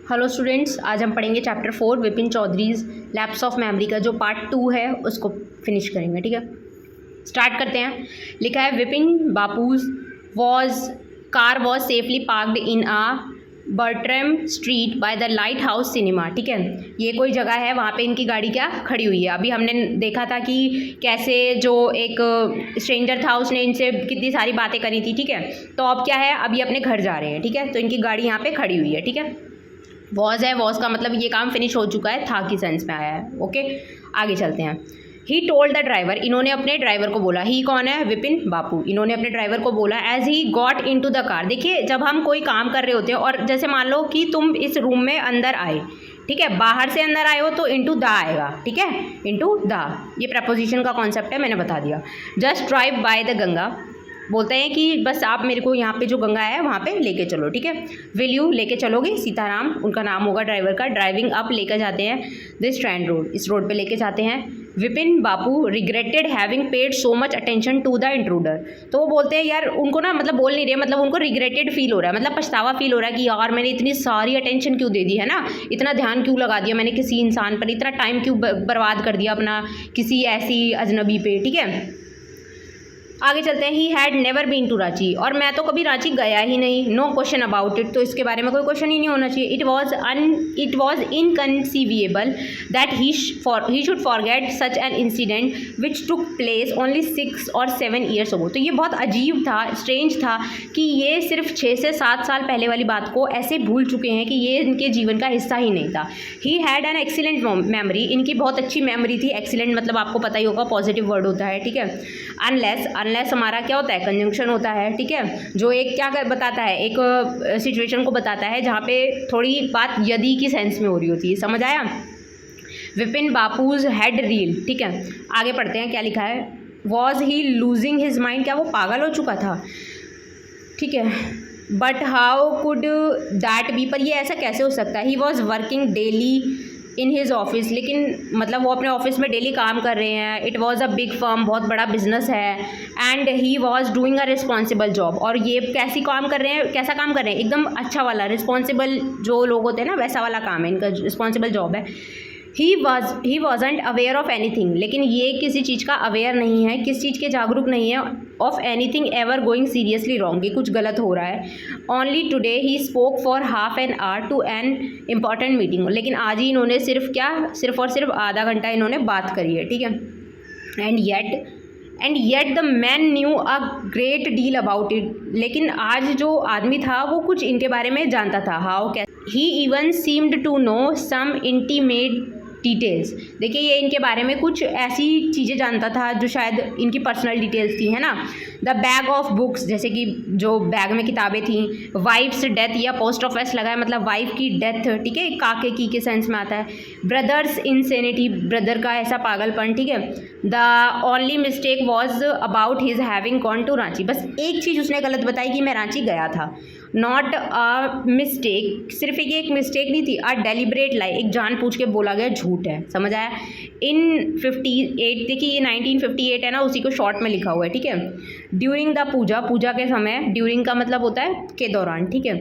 Hello students, आज हम पढ़ेंगे chapter 4 Vipin Chaudhuri's lapse of memory का जो पार्ट 2 है उसको फिनिश करेंगे। ठीक है, स्टार्ट करते हैं। लिखा है Vipin Bapu's car was safely parked in a Bertram street by the lighthouse cinema. ठीक है, ये कोई जगह है, वहाँ पे इनकी गाड़ी क्या खड़ी हुई है। अभी हमने देखा था कि कैसे जो एक स्ट्रेंजर था उसने इनसे कितनी सारी बातें करी थी। ठीक है, तो अब क्या है, अभी अपने घर जा रहे हैं। ठीक है, तो इनकी गाड़ी यहाँ पे खड़ी हुई है। ठीक है, वॉज है, वॉज का मतलब ये काम फिनिश हो चुका है, था की सेंस में आया है। ओके, आगे चलते हैं। ही टोल्ड द ड्राइवर, इन्होंने अपने ड्राइवर को बोला। ही कौन है? विपिन बापू। इन्होंने अपने ड्राइवर को बोला as he got into the car. देखिए, जब हम कोई काम कर रहे होते हैं और जैसे मान लो कि तुम इस रूम में अंदर आए, ठीक है, बाहर से अंदर आए हो तो इनटू द आएगा। ठीक है, इनटू द, ये प्रपोजिशन का कॉन्सेप्ट है, मैंने बता दिया। Just drive by the Ganga, बोलते हैं कि बस आप मेरे को यहाँ पे जो गंगा है वहाँ पे लेके चलो। ठीक है, विल यू, लेके चलोगे। सीताराम उनका नाम होगा ड्राइवर का। ड्राइविंग अप, लेकर जाते हैं दिस स्ट्रैंड रोड, इस रोड पे लेके जाते हैं। Vipin Bapu regretted having paid so much attention to the intruder. तो वो बोलते हैं यार, उनको ना मतलब बोल नहीं रहे, मतलब उनको रिग्रेटेड फील हो रहा है, मतलब पछतावा फील हो रहा है कि यार मैंने इतनी सारी अटेंशन क्यों दे दी है ना, इतना ध्यान क्यों लगा दिया मैंने किसी इंसान पर, इतना टाइम क्यों बर्बाद कर दिया अपना किसी ऐसी अजनबी पे। ठीक है, आगे चलते हैं। He had never been to Ranchi, और मैं तो कभी रांची गया ही नहीं। नो क्वेश्चन अबाउट इट, तो इसके बारे में कोई क्वेश्चन ही नहीं होना चाहिए। It was inconceivable that he should forget such an incident which took place only 6 or 7 years ago। तो ये बहुत अजीब था, स्ट्रेंज था कि ये सिर्फ 6 से 7 साल पहले वाली बात को ऐसे भूल चुके हैं कि ये इनके जीवन का हिस्सा ही नहीं था। He had an excellent memory, इनकी बहुत अच्छी मेमोरी थी। एक्सीलेंट मतलब आपको पता ही होगा पॉजिटिव वर्ड होता है। ठीक है, अनलेस हमारा क्या होता है, कंजंक्शन होता है। ठीक है, जो एक क्या बताता है, एक सिचुएशन को बताता है जहाँ पे थोड़ी बात यदि की सेंस में हो रही होती है। समझ आया? Vipin Bapu's head reel. ठीक है, आगे पढ़ते हैं क्या लिखा है। Was he losing his mind, क्या वो पागल हो चुका था? ठीक है, but how could that be, पर ये ऐसा कैसे हो सकता है। He was working daily in his office, लेकिन मतलब वो अपने ऑफिस में डेली काम कर रहे हैं। It was a big firm, बहुत बड़ा बिजनेस है। And he was doing a responsible job, और ये कैसी काम कर रहे हैं, कैसा काम कर रहे हैं, एकदम अच्छा वाला, रिस्पॉन्सिबल जो लोग होते हैं ना वैसा वाला काम है इनका, रिस्पॉन्सिबल जॉब है। ही वॉजंट अवेयर ऑफ एनीथिंग, लेकिन ये किसी चीज़ का अवेयर नहीं है, किस चीज़ के जागरूक नहीं है। Of anything ever going seriously wrong, कि कुछ गलत हो रहा है। Only today he spoke for half an hour to an important meeting, लेकिन आज ही इन्होंने सिर्फ और सिर्फ आधा घंटा इन्होंने बात करी है। ठीक है, and yet the man new a great deal about it, लेकिन आज जो आदमी था वो कुछ इनके बारे में जानता था। हाउ कैसे? He even seemed to know some intimate details, देखिए ये इनके बारे में कुछ ऐसी चीज़ें जानता था जो शायद इनकी पर्सनल डिटेल्स थी, है ना। द बैग ऑफ बुक्स, जैसे कि जो बैग में किताबें थी। वाइफ्स डेथ, या पोस्ट ऑफिस लगा है मतलब वाइफ की डेथ। ठीक है, काके की के सेंस में आता है। ब्रदर्स इंसेनिटी, ब्रदर का ऐसा पागलपन। ठीक है, the only mistake was about his having gone to Ranchi, बस एक चीज़ उसने गलत बताई कि मैं रांची गया था। नॉट अ मिस्टेक, सिर्फ एक मिस्टेक नहीं थी, अ डेलिब्रेट लाई, एक जानबूझ के बोला गया झूठ है। समझ आया? इन 58, देखिए ये 1958 है ना, उसी को शॉर्ट में लिखा हुआ है। ठीक है, ड्यूरिंग द पूजा के समय, ड्यूरिंग का मतलब होता है के दौरान। ठीक है,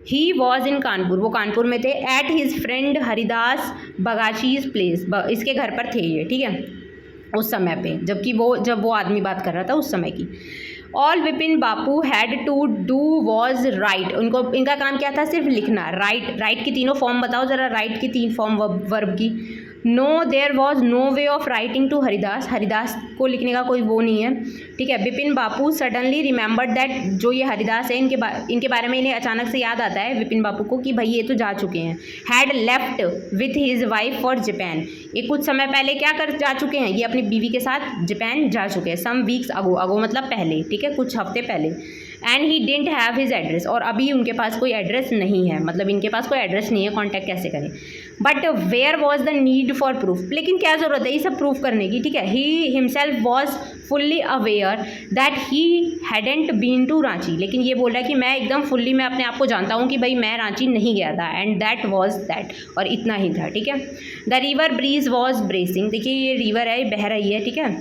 ही वॉज इन कानपुर, वो कानपुर में थे। At his friend Haridas Bagashi's place, इसके घर पर थे ये। ठीक है, उस समय पे, जब वो आदमी बात कर रहा था उस समय की। All Vipin Bapu had to do was write, इनका काम क्या था? सिर्फ लिखना। राइट की तीनों फॉर्म बताओ ज़रा, राइट की 3 फॉर्म वर्ब की। No there was no way of writing to Haridas को लिखने का कोई वो नहीं है। ठीक है, Vipin Bapu suddenly remembered that, जो ये हरिदास है इनके बारे में इन्हें अचानक से याद आता है विपिन बापू को कि भाई ये तो जा चुके हैं। Had left with his wife for Japan, ये कुछ समय पहले क्या कर जा चुके हैं, ये अपनी बीवी के साथ जापान जा चुके हैं। सम वीक्स अगो मतलब पहले। ठीक है, कुछ हफ्ते पहले। And he didn't have his address, और अभी उनके पास कोई एड्रेस नहीं है, मतलब इनके पास कोई एड्रेस नहीं है, कॉन्टैक्ट कैसे करें। But where was the need for proof, लेकिन क्या ज़रूरत है ये सब प्रूफ करने की। ठीक है, he himself was fully aware that he hadn't been to Ranchi, लेकिन ये बोल रहा है कि मैं एकदम फुल्ली, मैं अपने आप को जानता हूँ कि भाई मैं रांची नहीं गया था। एंड दैट वॉज दैट, और इतना ही था। ठीक है, the river breeze was bracing, देखिए ये रिवर है, बह रही है। ठीक है,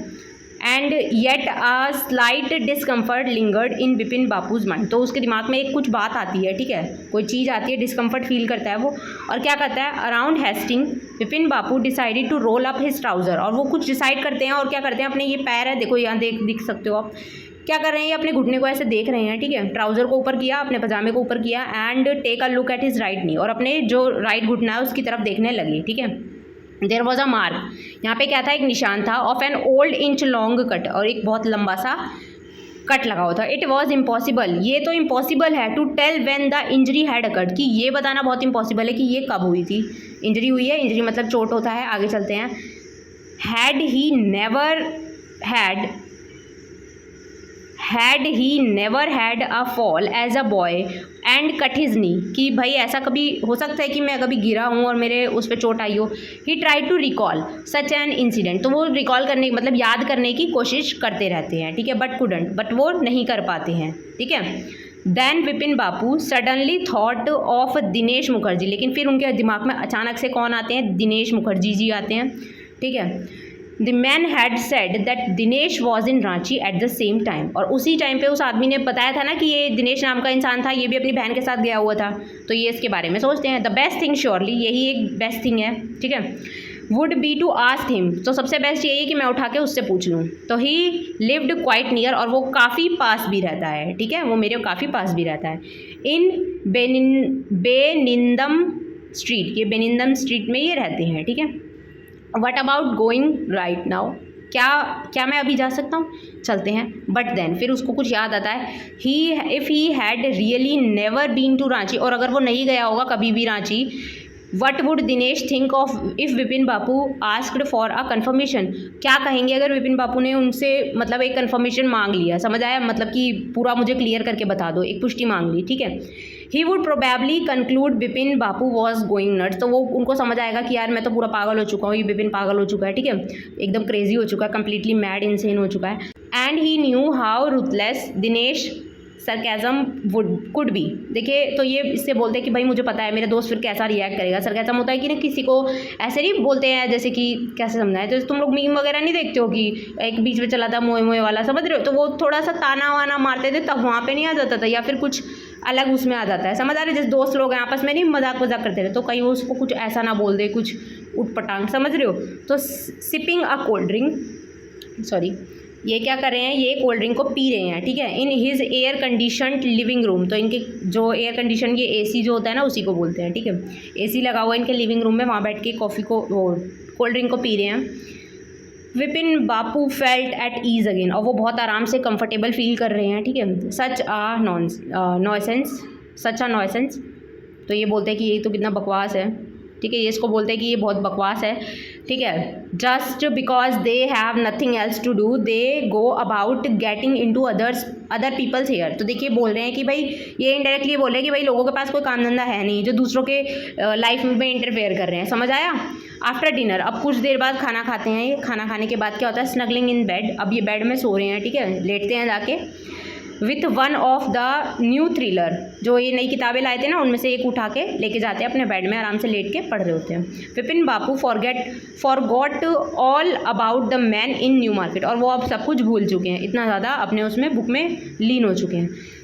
and yet a slight discomfort lingered in Vipin Bapu's mind. तो उसके दिमाग में एक कुछ बात आती है, ठीक है, कोई चीज़ आती है, डिस्कम्फर्ट फील करता है वो, और क्या करता है, around hasting Vipin Bapu decided to roll up his trouser. और वो कुछ डिसाइड करते हैं और क्या करते हैं, अपने ये पैर है, देखो यहाँ दिख सकते हो आप, क्या कर रहे हैं, ये अपने घुटने को ऐसे देख रहे हैं, ठीक है, ट्राउज़र को ऊपर किया, अपने पजामे को ऊपर किया, and take a look at his right knee, और अपने जो राइट घुटना है उसकी तरफ देखने लगे, ठीक है। देयर वॉज अ मार्क, यहाँ पे क्या था, एक निशान था, of an old inch long cut, और एक बहुत लंबा सा कट लगा हुआ था। इट वॉज इम्पॉसिबल, ये तो इम्पॉसिबल है, to tell when the injury had occurred, कि ये बताना बहुत इम्पॉसिबल है कि ये कब हुई थी, इंजरी हुई है, इंजरी मतलब चोट होता है, आगे चलते हैं। Had he never had a fall as a boy and cut his knee, कि भाई ऐसा कभी हो सकता है कि मैं कभी गिरा हूँ और मेरे उस पर चोट आई हो। He try to recall such an incident, तो वो रिकॉल करने मतलब याद करने की कोशिश करते रहते हैं, ठीक है, बट वो नहीं कर पाते हैं, ठीक है। Then Vipin Bapu suddenly thought of Dinesh Mukherjee, लेकिन फिर उनके दिमाग में अचानक से कौन आते हैं, दिनेश मुखर्जी जी आते हैं, ठीक है। The man had said that Dinesh was in Ranchi at the same time, और उसी टाइम पे उस आदमी ने बताया था ना कि ये दिनेश नाम का इंसान था, ये भी अपनी बहन के साथ गया हुआ था, तो ये इसके बारे में सोचते हैं। द बेस्ट थिंग श्योरली, यही एक बेस्ट थिंग है, ठीक है, would be to ask him, तो सबसे बेस्ट यही है कि मैं उठा के उससे पूछ लूँ। तो ही लिव्ड क्वाइट नियर, और वो काफ़ी पास भी रहता है, ठीक है, वो मेरे काफ़ी पास भी रहता है। इन बेनिंदम स्ट्रीट, ये बेनिंदम स्ट्रीट में ये रहते हैं, ठीक है। What about going right now, क्या मैं अभी जा सकता हूँ, चलते हैं। बट देन फिर उसको कुछ याद आता है, if he had really never been to Ranchi, और अगर वो नहीं गया होगा कभी भी Ranchi, what would Dinesh think of if Vipin Bapu asked for a confirmation, क्या कहेंगे अगर विपिन बापू ने उनसे मतलब एक कन्फर्मेशन मांग लिया, समझ आया, मतलब कि पूरा मुझे क्लियर करके बता दो, एक पुष्टि मांग ली, ठीक है। He would probably conclude Vipin Bapu was going nuts, तो वो उनको समझ आएगा कि यार मैं तो पूरा पागल हो चुका हूँ, ये विपिन पागल हो चुका है, ठीक है, एकदम क्रेजी हो चुका है, कम्प्लीटली मैड इनसेन हो चुका है। And he knew how ruthless Dinesh sarcasm could be, देखिए तो ये इससे बोलते हैं कि भाई मुझे पता है मेरा दोस्त फिर कैसा रिएक्ट करेगा। सरकैज़म होता है कि ना किसी को ऐसे नहीं बोलते हैं, जैसे कि कैसे समझाएं, तो तुम लोग मीम वगैरह नहीं देखते हो कि एक बीच में चला था मोए मोए वाला, समझ रहे हो, तो वो थोड़ा सा ताना वाना मारते थे तब वहाँ पे नहीं आ जाता था, या फिर कुछ अलग उसमें आ जाता है, समझ आ रहे, जैसे दोस्त लोग हैं आपस में नहीं मजाक करते थे, तो कहीं वो उसको कुछ ऐसा ना बोल दे, कुछ उठपटांग, समझ रहे हो। तो sipping a cold drink, sorry, ये क्या कर रहे हैं, ये कोल्ड ड्रिंक को पी रहे हैं, ठीक है, in his air conditioned living room, तो इनके जो एयर कंडीशन, ये एसी जो होता है ना उसी को बोलते हैं, ठीक है, एसी लगा हुआ है इनके लिविंग रूम में, वहाँ बैठ के कॉफ़ी को वो कोल्ड ड्रिंक को पी रहे हैं। विपिन बापू फेल्ट एट ईज अगेन, और वो बहुत आराम से कंफर्टेबल फील कर रहे हैं, ठीक है। सच आ नॉयसेंस, तो ये बोलते हैं कि ये तो कितना बकवास है, ठीक है, ये इसको बोलते हैं कि ये बहुत बकवास है, ठीक है। Just because they have nothing else to do they go about getting into other people's hair, तो देखिए बोल रहे हैं कि भाई ये इनडायरेक्टली बोल रहे हैं कि भाई लोगों के पास कोई काम धंधा है नहीं जो दूसरों के लाइफ में इंटरफेयर कर रहे हैं, समझ आया। आफ्टर डिनर, अब कुछ देर बाद खाना खाते हैं, ये खाना खाने के बाद क्या होता है, स्नगलिंग इन बेड, अब ये बेड में सो रहे हैं, ठीक है, लेटते हैं जाके। With one of the new thriller, जो ये नई किताबें लाए थे ना उनमें से एक उठा के लेके जाते हैं अपने बेड में, आराम से लेट के पढ़ रहे होते हैं। Vipin Bapu forgot all about the man in New Market, और वो अब सब कुछ भूल चुके हैं, इतना ज़्यादा अपने उसमें बुक में लीन हो चुके हैं।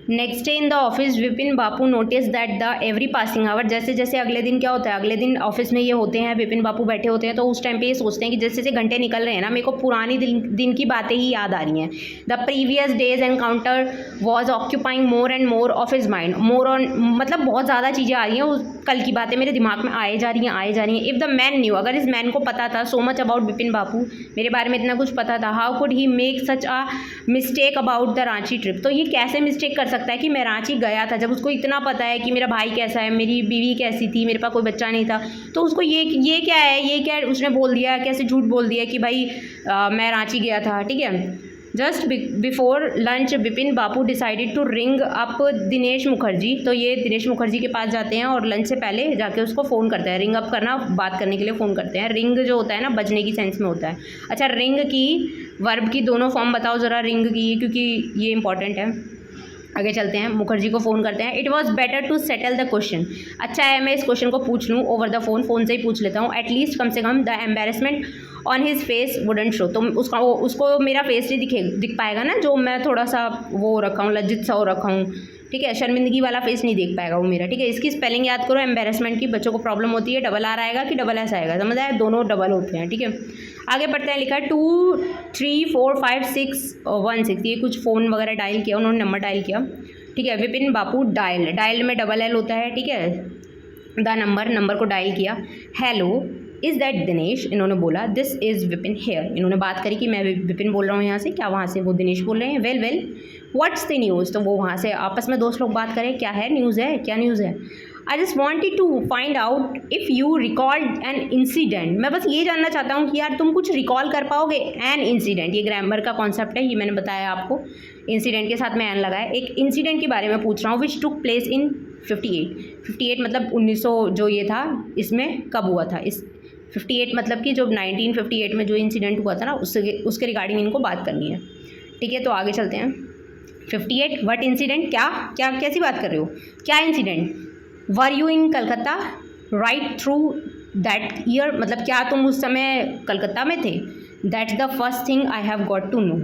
Next day in the office Vipin Bapu notice that the every passing hour, जैसे जैसे अगले दिन क्या होता है, अगले दिन ऑफिस में ये होते हैं, विपिन बापू बैठे होते हैं, तो उस टाइम पे ये सोचते हैं कि जैसे जैसे घंटे निकल रहे हैं ना, मेरे को पुरानी दिन की बातें ही याद आ रही हैं। The previous days encounter was occupying more and more of his mind, more on मतलब बहुत ज़्यादा चीज़ें आ रही हैं, उस कल की बातें मेरे दिमाग में आए जा रही हैं। इफ़ द मैन न्यू, अगर इस मैन को पता था सो मच अबाउट विपिन बापू, मेरे बारे में इतना कुछ पता था, how could he make such a mistake about the Ranchi trip, तो ये कैसे मिस्टेक कर सकता है कि मैं रांची गया था, जब उसको इतना पता है कि मेरा भाई कैसा है, मेरी बीवी कैसी थी, मेरे पास कोई बच्चा नहीं था, तो उसको ये क्या है, ये क्या उसने बोल दिया, कैसे झूठ बोल दिया कि भाई मैं रांची गया था, ठीक है। Just before lunch Vipin Bapu decided to ring up Dinesh Mukherjee, तो ये दिनेश मुखर्जी के पास जाते हैं और लंच से पहले जाके उसको फ़ोन करते हैं, रिंग अप करना, बात करने के लिए फ़ोन करते हैं। रिंग जो होता है ना बजने की सेंस में होता है। अच्छा, रिंग की वर्ब की दोनों फॉर्म बताओ ज़रा, रिंग की, क्योंकि ये इंपॉर्टेंट है। आगे चलते हैं, मुखर्जी को फ़ोन करते हैं। It was better to settle the question, अच्छा है मैं इस क्वेश्चन को पूछ लूँ ओवर द फ़ोन से ही पूछ लेता हूँ। एटलीस्ट कम से come the embarrassment on his face wouldn't show, तो उसको मेरा फेस नहीं दिख पाएगा ना, जो मैं थोड़ा सा वो रखा हूँ, लज्जित सा हो रखा हूँ, ठीक है, शर्मिंदगी वाला फेस नहीं देख पाएगा वो मेरा, ठीक है। इसकी स्पेलिंग याद करो, एम्बेरसमेंट की, बच्चों को प्रॉब्लम होती है, डबल आर आएगा कि डबल एस आएगा, समझ आया, दोनों डबल होते हैं, ठीक है। आगे पढ़ते हैं, लिखा है 2 3 4 5 6 1 6, ये कुछ फ़ोन वगैरह डायल किया, उन्होंने नंबर डायल किया, ठीक है। विपिन बापू डायल में डबल एल होता है, ठीक है, द नंबर को डायल किया। हेलो इज़ दैट दिनेश, इन्होंने बोला। दिस इज़ विपिन हेयर, इन्होंने बात करी कि मैं विपिन बोल रहा हूँ यहाँ से, क्या वहाँ से वो दिनेश बोल रहे हैं। वेल व्हाट्स द न्यूज़, तो वो वहाँ से आपस में दोस्त लोग बात करें, क्या है न्यूज़ है, क्या न्यूज़ है। I just wanted to find out if you recalled an incident, मैं बस ये जानना चाहता हूँ कि यार तुम कुछ रिकॉल कर पाओगे। एन इंसिडेंट, ये ग्रामर का कॉन्सेप्ट है, ये मैंने बताया आपको, इंसिडेंट के साथ में एन लगाया। एक इंसिडेंट के बारे में पूछ रहा हूँ, विच टुक प्लेस इन 58 मतलब 1900 जो ये था, इसमें कब हुआ था, इस 58 मतलब कि जो 1958 में जो इंसिडेंट हुआ था ना, उसके रिगार्डिंग इनको बात करनी है, ठीक है। तो आगे चलते हैं। 58 व्हाट इंसिडेंट, क्या कैसी बात कर रहे हो, क्या incident. Were you in Calcutta right through that year, मतलब क्या तुम उस समय कलकत्ता में थे। That's the first thing I have got to know,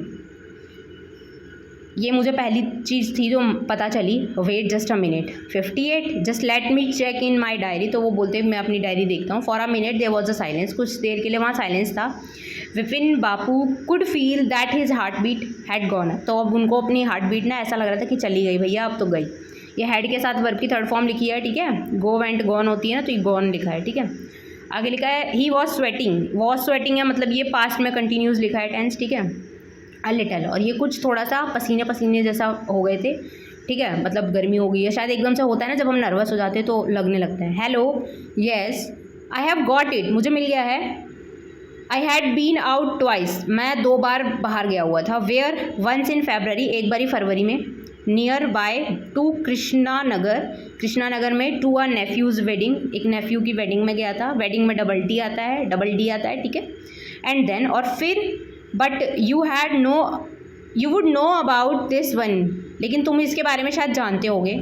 ये मुझे पहली चीज़ थी जो पता चली। Wait just a minute. 58 just let me check in my diary, तो वो बोलते मैं अपनी डायरी देखता हूँ। For a minute there was a silence, कुछ देर के लिए वहाँ साइलेंस था। Vipin Bapu could feel that his heartbeat had gone, तो अब उनको अपनी हार्ट बीट ना ऐसा लग रहा था कि चली गई भैया, अब तो गई। ये हैड के साथ वर्ब की थर्ड फॉर्म लिखी है, ठीक है, गो वेंट गॉन होती है ना, तो ये गॉन लिखा है, ठीक है। आगे लिखा है ही वॉज स्वेटिंग है, मतलब ये पास्ट में कंटिन्यूस लिखा है टेंस, ठीक है। अ लिटल, और ये कुछ थोड़ा सा पसीने जैसा हो गए थे, ठीक है, मतलब गर्मी हो गई है शायद, एकदम से होता है ना जब हम नर्वस हो जाते हैं तो लगने लगता है। Hello yes I have got it, मुझे मिल गया है। I had been out twice, मैं 2 बार बाहर गया हुआ था। वेयर वंस इन फेबररी, एक बारी फरवरी में। Near by two Krishna Nagar में टू अ नेफ्यूज़ वेडिंग, एक नेफ्यू की वेडिंग में गया था। वेडिंग में डबल डी आता है, ठीक है। एंड देन, और फिर, but you would know about this one, लेकिन तुम इसके बारे में शायद जानते होगे।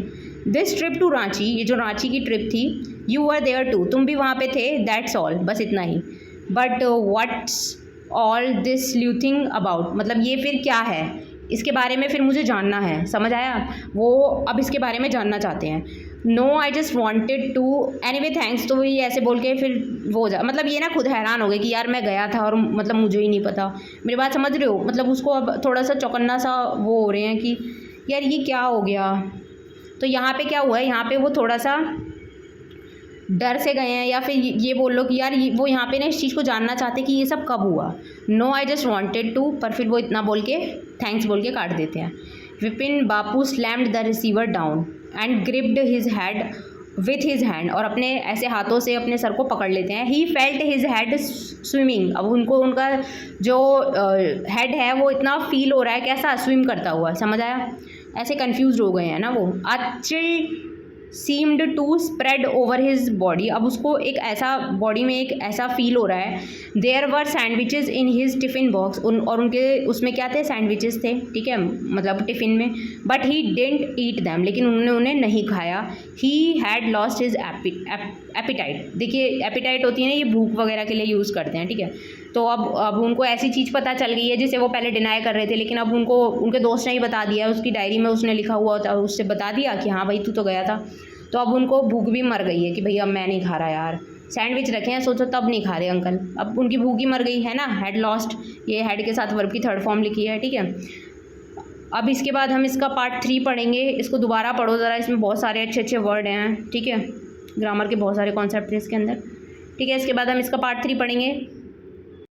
दिस ट्रिप टू रांची, ये जो रांची की ट्रिप थी। यू वर देयर टू, तुम भी वहाँ पे थे। दैट्स ऑल, बस इतना ही। But what's all this sleuthing about, मतलब ये फिर क्या है, इसके बारे में फिर मुझे जानना है, समझ आया। वो अब इसके बारे में जानना चाहते हैं। No I just wanted to anyway thanks, तो ये ऐसे बोल के फिर वो मतलब ये ना खुद हैरान हो गए कि यार मैं गया था और मतलब मुझे ही नहीं पता। मेरी बात समझ रहे हो, मतलब उसको अब थोड़ा सा चौकन्ना सा वो हो रहे हैं कि यार ये क्या हो गया। तो यहाँ पे क्या हुआ है, यहाँ पे वो थोड़ा सा डर से गए हैं, या फिर ये बोल लो कि यार वो यहाँ पे ना इस चीज़ को जानना चाहते कि ये सब कब हुआ। No I just wanted to, पर फिर वो इतना बोल के थैंक्स बोल के काट देते हैं। Vipin Bapu slammed the receiver down and gripped his head with his hand, और अपने ऐसे हाथों से अपने सर को पकड़ लेते हैं। He felt his head swimming, अब उनको उनका जो हेड है वो इतना फील हो रहा है, कैसा, स्विम करता हुआ, समझ आया। ऐसे कंफ्यूज हो गए हैं ना वो। A chill seemed to spread over his body, अब उसको एक ऐसा बॉडी में एक ऐसा फील हो रहा है। There were sandwiches in his tiffin box, और उनके उसमें क्या थे, सैंडविचेस थे, ठीक है, मतलब टिफ़िन में। But he didn't eat them, लेकिन उन्होंने उन्हें नहीं खाया। He had lost his appetite, देखिए एपिटाइट होती है ना, ये भूख वगैरह के लिए यूज़ करते हैं, ठीक है। तो अब उनको ऐसी चीज़ पता चल गई है जिसे वो पहले डिनाई कर रहे थे, लेकिन अब उनको उनके दोस्त ने ही बता दिया, उसकी डायरी में उसने लिखा हुआ था, उससे बता दिया कि हाँ भाई तू तो गया था। तो अब उनको भूख भी मर गई है कि भैया मैं नहीं खा रहा यार, सैंडविच रखे हैं, सोचो तब नहीं खा रहे अंकल, अब उनकी भूख ही मर गई है ना। हैड लॉस्ट, ये हैड के साथ वर्ब की थर्ड फॉर्म लिखी है, ठीक है। अब इसके बाद हम इसका पार्ट 3 पढ़ेंगे, इसको दोबारा पढ़ो ज़रा, इसमें बहुत सारे अच्छे वर्ड हैं, ठीक है, ग्रामर के बहुत सारे कॉन्सेप्ट हैं इसके अंदर, ठीक है। इसके बाद हम इसका पार्ट 3 पढ़ेंगे।